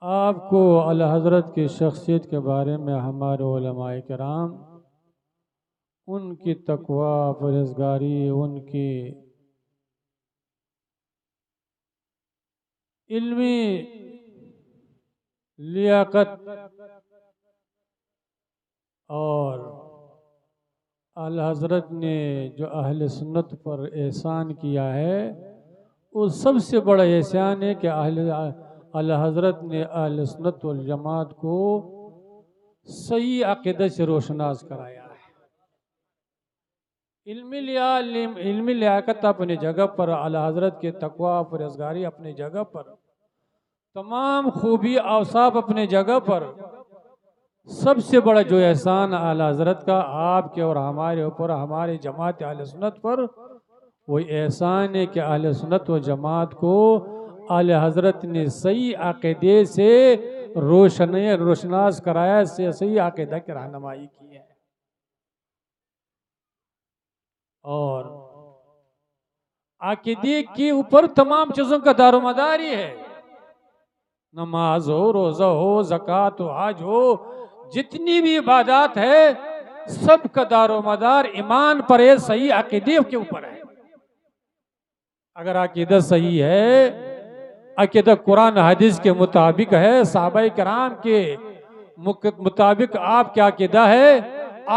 آپ کو اعلی حضرت کی شخصیت کے بارے میں ہمارے علماء کرام ان کی تقوی، پرہیزگاری، ان کی علمی لیاقت اور اعلی حضرت نے جو اہل سنت پر احسان کیا ہے وہ سب سے بڑا احسان ہے کہ اعلی حضرت نے اہل سنت والجماعت کو صحیح عقیدت سے روشناس کرایا ہے۔ علمی لیاقت اپنی جگہ پر، اعلی حضرت کے تقوی، پرہیزگاری اپنی جگہ پر، تمام خوبی اوصاف اپنے جگہ پر، سب سے بڑا جو احسان اعلی حضرت کا آپ کے اور ہمارے اوپر، ہمارے جماعت اہل سنت پر، وہ احسان ہے کہ اہل سنت و جماعت کو اعلی حضرت نے صحیح عقیدے سے روشناس کرایا، صحیح عقیدہ کی رہنمائی کی ہے۔ اور عقیدے کے اوپر تمام چیزوں کا دار و مدار ہی ہے، نماز ہو، روزہ ہو، زکوٰۃ ہو، حج ہو، جتنی بھی عبادات ہے سب کا دار و مدار ایمان پر ہے، صحیح عقیدے کے اوپر ہے۔ اگر عقیدہ صحیح ہے، عقیدہ قرآن حدیث کے مطابق ہے، صحابہ کرام کے مطابق آپ کیا عقیدہ ہے،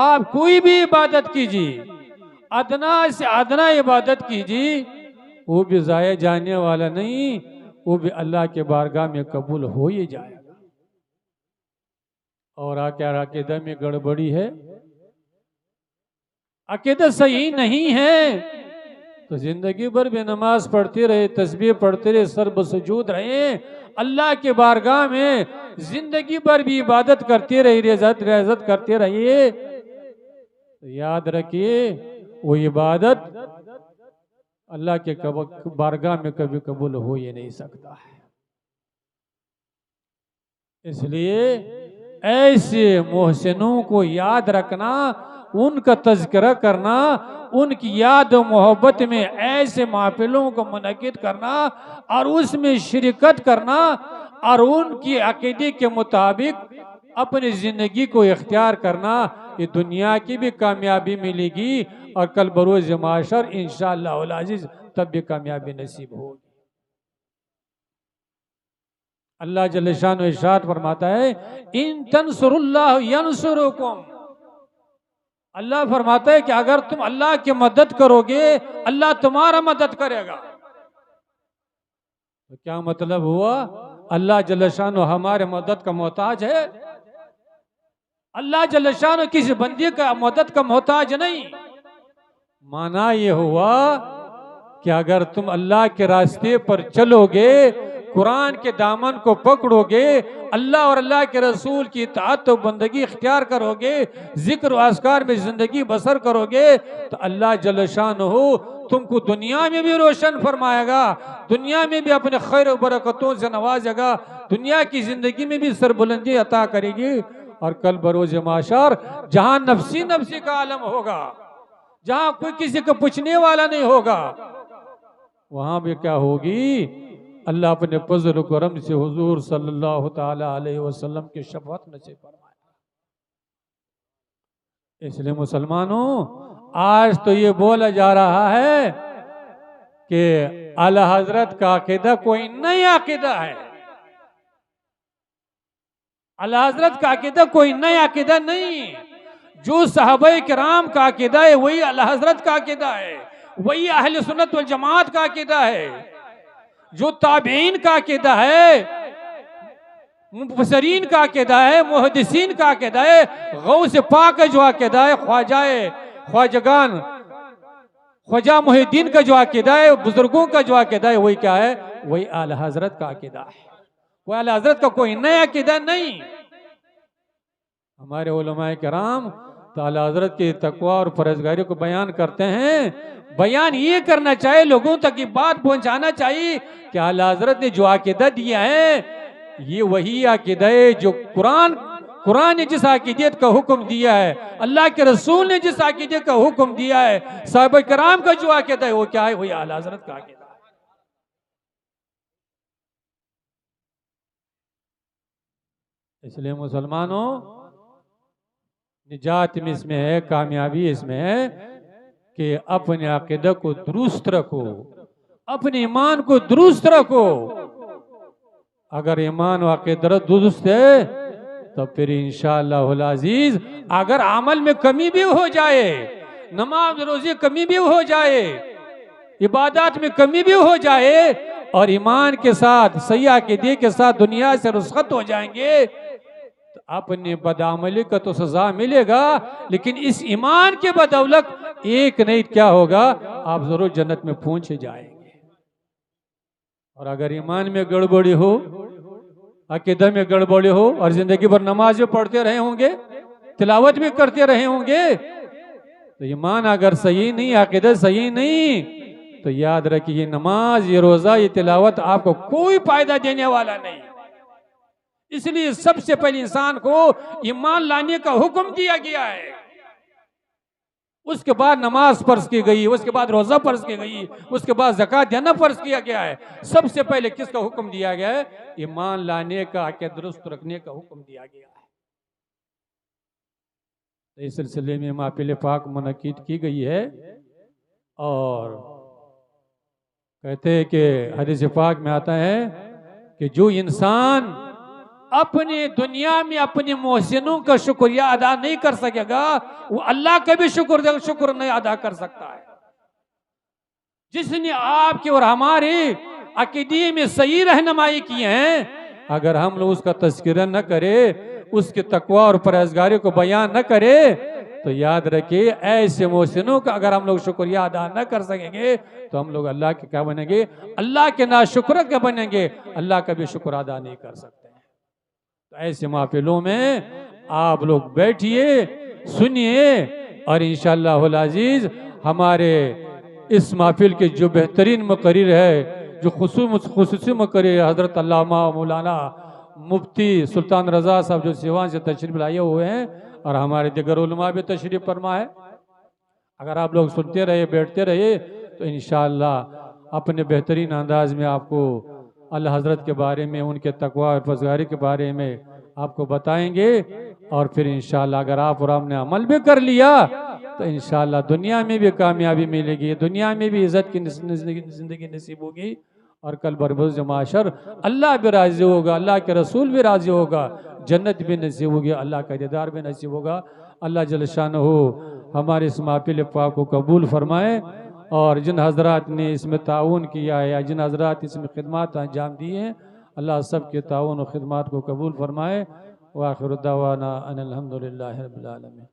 آپ کوئی بھی عبادت کیجیے، ادنا سے ادنا عبادت کیجیے، وہ بھی ضائع جانے والا نہیں، وہ بھی اللہ کے بارگاہ میں قبول ہو ہی جائے گا۔ اور عقیدہ میں گڑبڑی ہے، عقیدہ صحیح نہیں ہے تو زندگی بھر بھی نماز پڑھتے رہے، تسبیح پڑھتے رہے، سر بسجود رہے، اللہ کے بارگاہ میں زندگی بھر بھی عبادت کرتے رہے، ریاضت کرتے رہیے، یاد رکھیے وہ عبادت اللہ کے بارگاہ میں کبھی قبول ہو ہی نہیں سکتا ہے۔ اس لیے ایسے محسنوں کو یاد رکھنا، ان کا تذکرہ کرنا، ان کی یاد و محبت میں ایسے محفلوں کو منعقد کرنا اور اس میں شرکت کرنا اور ان کی عقیدے کے مطابق اپنی زندگی کو اختیار کرنا، یہ دنیا کی بھی کامیابی ملے گی اور کل بروز محشر انشاءاللہ العزیز تب بھی کامیابی نصیب ہوگی۔ اللہ جل شانہ ارشاد فرماتا ہے ان تنصروا اللہ ینصرکم، اللہ فرماتا ہے کہ اگر تم اللہ کی مدد کرو گے اللہ تمہارا مدد کرے گا۔ تو کیا مطلب ہوا؟ اللہ جل شانہ ہمارے مدد کا محتاج ہے؟ اللہ جل شانہ کسی بندے کا مدد کا محتاج نہیں۔ معنی یہ ہوا کہ اگر تم اللہ کے راستے پر چلو گے، قرآن کے دامن کو پکڑو گے، اللہ اور اللہ کے رسول کی اطاعت و بندگی اختیار کرو گے، ذکر و اذکار میں زندگی بسر کرو گے، تو اللہ جل شانہ تم کو دنیا میں بھی روشن فرمائے گا، دنیا میں بھی اپنے خیر و برکتوں سے نوازے گا، دنیا کی زندگی میں بھی سربلندی عطا کرے گی، اور کل بروز محشر جہاں نفسی نفسی کا عالم ہوگا، جہاں کوئی کسی کو پوچھنے والا نہیں ہوگا، وہاں بھی کیا ہوگی؟ اللہ اپنے فضل و کرم سے حضور صلی اللہ تعالی علیہ وسلم کی شفاعت نصیب فرمائے۔ اس لیے مسلمانوں، آج تو یہ بولا جا رہا ہے کہ اعلی حضرت کا عقیدہ کوئی نئی عقیدہ ہے، اعلی حضرت کا عقیدہ کوئی نئی عقیدہ نہیں، جو صحابہ کرام کا عقیدہ ہے وہی اعلی حضرت کا عقیدہ ہے، وہی اہل سنت والجماعت کا عقیدہ ہے، جو تابعین کا عقیدہ ہے، مفسرین کا عقیدہ ہے، محدثین کا عقیدہ ہے، غوث پاک کا جو عقیدہ ہے، خواجہ محی الدین کا جو عقیدہ ہے، بزرگوں کا جو عقیدہ ہے، وہی کیا ہے؟ وہی اعلی حضرت کا عقیدہ ہے، وہ اعلی حضرت کا کوئی نیا عقیدہ نہیں۔ ہمارے علماء کرام اعلی حضرت کی تقوی اور پرہیزگاری کو بیان کرتے ہیں، بیان یہ کرنا چاہیے، لوگوں تک یہ بات پہنچانا چاہیے کہ اعلی حضرت نے جو عقیدہ دیا ہے یہ وہی عقیدہ ہے جو قرآن نے جس عقیدت کا حکم دیا ہے، اللہ کے رسول نے جس عقیدت کا حکم دیا ہے، صحابہ کرام کا جو عقیدہ ہے وہ کیا ہے؟ وہی اعلی حضرت کا عقیدہ ہے۔ اس لیے مسلمانوں، نجات میں اس میں ہے، کامیابی اس میں ہے کہ اپنے عقیدہ کو درست رکھو، اپنے ایمان کو درست رکھو۔ اگر ایمان و عقیدہ درست ہے تو پھر انشاءاللہ العزیز اگر عمل میں کمی بھی ہو جائے، نماز روزی کمی بھی ہو جائے، عبادات میں کمی بھی ہو جائے، اور ایمان کے ساتھ صحیح عقیدے کے ساتھ دنیا سے رخصت ہو جائیں گے، تو اپنی بدعملی کا تو سزا ملے گا، لیکن اس ایمان کے بدولت ایک نہیں کیا ہوگا، آپ ضرور جنت میں پہنچ جائیں گے۔ اور اگر ایمان میں گڑبڑی ہو، عقیدہ میں گڑبڑی ہو، اور زندگی بھر نماز بھی پڑھتے رہے ہوں گے، تلاوت بھی کرتے رہے ہوں گے، تو ایمان اگر صحیح نہیں، عقیدہ صحیح نہیں، تو یاد رکھیے یہ نماز، یہ روزہ، یہ تلاوت آپ کو کوئی فائدہ دینے والا نہیں۔ اس لیے سب سے پہلے انسان کو ایمان لانے کا حکم دیا گیا ہے، اس کے بعد نماز فرض کی گئی، اس کے بعد روزہ فرض کی گئی، اس کے بعد زکوٰۃ دینا فرض کیا گیا ہے۔ سب سے پہلے کس کا حکم دیا گیا ہے؟ ایمان لانے کا، عقیدہ درست رکھنے کا حکم دیا گیا ہے۔ اس سلسلے میں محفل پاک منعقد کی گئی ہے، اور کہتے ہیں کہ حدیث پاک میں آتا ہے کہ جو انسان اپنی دنیا میں اپنے محسنوں کا شکریہ ادا نہیں کر سکے گا، وہ اللہ کا بھی شکر نہیں ادا کر سکتا ہے۔ جس نے آپ کی اور ہمارے عقیدے میں صحیح رہنمائی کی ہے، اگر ہم لوگ اس کا تذکرہ نہ کرے، اس کے تقوی اور پرہیزگاری کو بیان نہ کرے، تو یاد رکھیے ایسے محسنوں کا اگر ہم لوگ شکریہ ادا نہ کر سکیں گے تو ہم لوگ اللہ کے کیا بنیں گے؟ اللہ کے ناشکر کے بنیں گے، اللہ کا بھی شکر ادا نہیں کر سکتے ہیں۔ تو ایسے محفلوں میں آپ لوگ بیٹھیے، سنیے، اور انشاءاللہ العزیز ہمارے اس محفل کے جو بہترین مقرر ہے، جو خصوصی مقرر ہے، حضرت علامہ مولانا مفتی سلطان رضا صاحب جو سیوان سے تشریف لائے ہوئے ہیں، اور ہمارے دیگر علماء بھی تشریف فرما ہے۔ اگر آپ لوگ سنتے رہے، بیٹھتے رہے، تو انشاءاللہ اپنے بہترین انداز میں آپ کو اللہ حضرت کے بارے میں، ان کے تقوی اور پرہیزگاری کے بارے میں آپ کو بتائیں گے، اور پھر انشاءاللہ اگر آپ اور ہم نے عمل بھی کر لیا تو انشاءاللہ دنیا میں بھی کامیابی ملے گی، دنیا میں بھی عزت کی زندگی نصیب ہوگی، اور کل بروز محشر اللہ بھی راضی ہوگا، اللہ کے رسول بھی راضی ہوگا، جنت بھی نصیب ہوگی، اللہ کا دیدار بھی نصیب ہوگا۔ اللہ جل شانہ ہمارے اس محفل پاک کو قبول فرمائے، اور جن حضرات نے اس میں تعاون کیا ہے یا جن حضرات اس میں خدمات انجام دی ہیں، اللہ سب کے تعاون و خدمات کو قبول فرمائے۔ وآخر دعوانا ان الحمدللہ رب العالمین۔